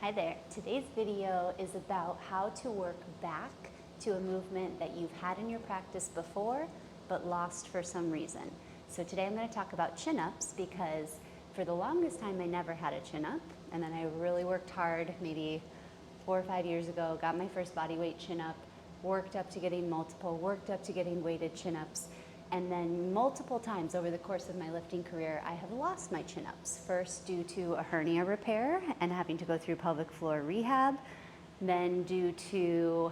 Hi there. Today's video is about how to work back to a movement that you've had in your practice before but lost for some reason. So today I'm going to talk about chin-ups because for the longest time I never had a chin-up, and then I really worked hard maybe 4 or 5 years ago, got my first body weight chin-up, worked up to getting multiple, worked up to getting weighted chin-ups. And then multiple times over the course of my lifting career, I have lost my chin-ups. First due to a hernia repair and having to go through pelvic floor rehab, then due to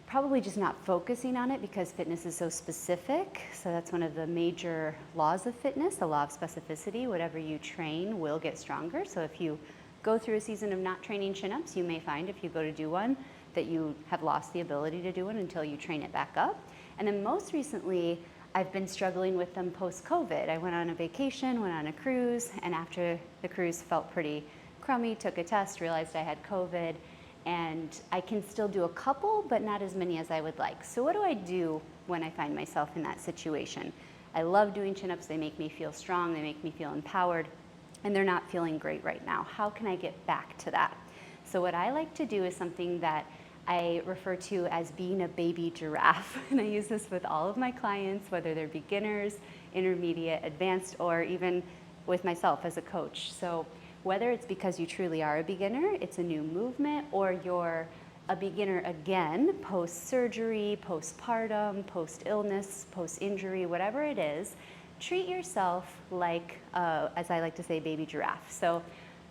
probably just not focusing on it because fitness is so specific. So that's one of the major laws of fitness, the law of specificity. Whatever you train will get stronger. So if you go through a season of not training chin-ups, you may find if you go to do one that you have lost the ability to do one until you train it back up. And then most recently, I've been struggling with them post-COVID. I went on a vacation, went on a cruise, and after the cruise felt pretty crummy, took a test, realized I had COVID, and I can still do a couple, but not as many as I would like. So what do I do when I find myself in that situation? I love doing chin-ups. They make me feel strong, they make me feel empowered, and they're not feeling great right now. How can I get back to that? So what I like to do is something that I refer to as being a baby giraffe. And I use this with all of my clients, whether they're beginners, intermediate, advanced, or even with myself as a coach. So whether it's because you truly are a beginner, it's a new movement, or you're a beginner again, post-surgery, postpartum, post-illness, post-injury, whatever it is, treat yourself like, as I like to say, baby giraffe. So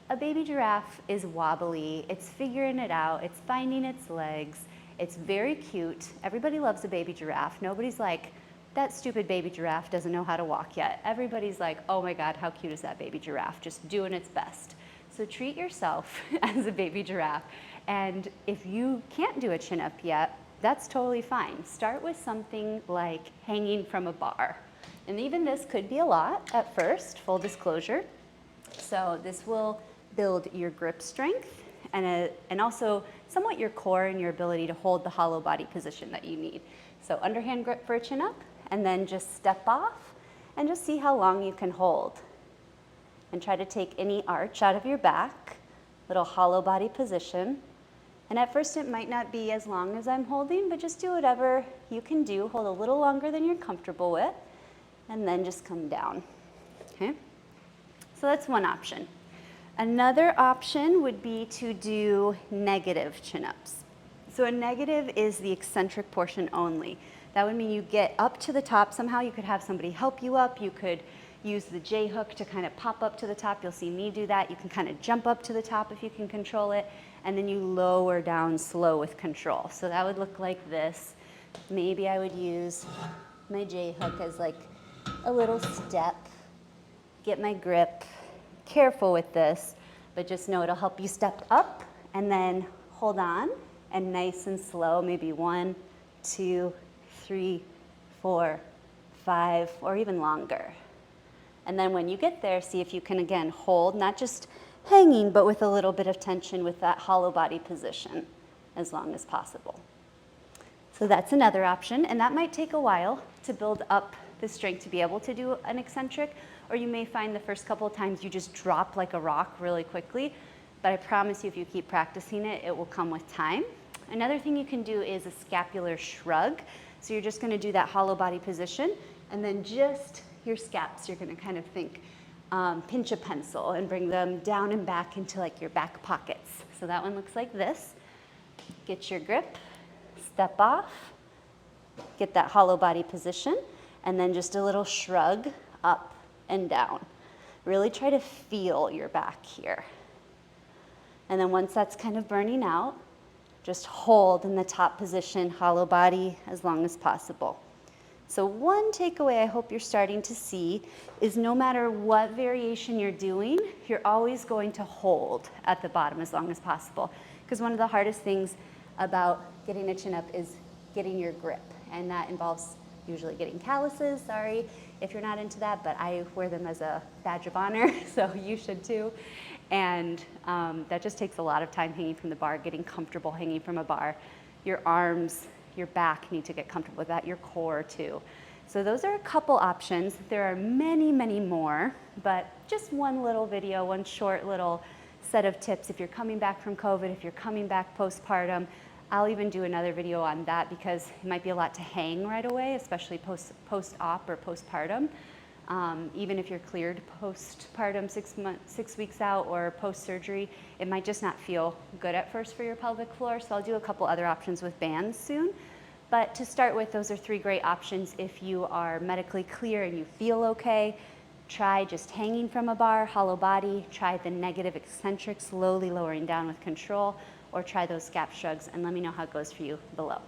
a baby giraffe is wobbly, it's figuring it out, it's finding its legs, it's very cute. Everybody loves a baby giraffe. Nobody's like, that stupid baby giraffe doesn't know how to walk yet. Everybody's like, oh my God, how cute is that baby giraffe? Just doing its best. So treat yourself as a baby giraffe. And if you can't do a chin-up yet, that's totally fine. Start with something like hanging from a bar. And even this could be a lot at first, full disclosure. So this will build your grip strength and also somewhat your core and your ability to hold the hollow body position that you need. So underhand grip for a chin up, and then just step off and just see how long you can hold. And try to take any arch out of your back, little hollow body position. And at first it might not be as long as I'm holding, but just do whatever you can do. Hold a little longer than you're comfortable with, and then just come down, okay? So that's one option. Another option would be to do negative chin-ups. So a negative is the eccentric portion only. That would mean you get up to the top. Somehow you could have somebody help you up. You could use the J hook to kind of pop up to the top. You'll see me do that. You can kind of jump up to the top if you can control it, and then you lower down slow with control. So that would look like this. Maybe I would use my J hook as like a little step, get my grip. Careful with this, but just know it'll help you step up and then hold on and nice and slow, maybe 1, 2, 3, 4, 5, or even longer. And then when you get there, see if you can again hold, not just hanging, but with a little bit of tension with that hollow body position as long as possible. So that's another option, and that might take a while to build up the strength to be able to do an eccentric, or you may find the first couple of times you just drop like a rock really quickly, but I promise you if you keep practicing it, it will come with time. Another thing you can do is a scapular shrug. So you're just gonna do that hollow body position, and then just your scaps, you're gonna kind of think, pinch a pencil and bring them down and back into like your back pockets. So that one looks like this. Get your grip, step off, get that hollow body position, and then just a little shrug up and down. Really try to feel your back here. And then once that's kind of burning out, just hold in the top position, hollow body, as long as possible. So one takeaway I hope you're starting to see is no matter what variation you're doing, you're always going to hold at the bottom as long as possible. Because one of the hardest things about getting a chin up is getting your grip, and that involves usually getting calluses, sorry if you're not into that, but I wear them as a badge of honor, so you should too. And that just takes a lot of time hanging from the bar, getting comfortable hanging from a bar. Your arms, your back need to get comfortable with that, your core too. So those are a couple options. There are many, many more, but just one little video, one short little set of tips if you're coming back from COVID, if you're coming back postpartum. I'll even do another video on that because it might be a lot to hang right away, especially post-op or postpartum. Even if you're cleared postpartum 6 weeks out or post-surgery, it might just not feel good at first for your pelvic floor. So I'll do a couple other options with bands soon. But to start with, those are 3 great options. If you are medically clear and you feel okay, try just hanging from a bar, hollow body. Try the negative eccentric, slowly lowering down with control, or try those scap shrugs, and let me know how it goes for you below.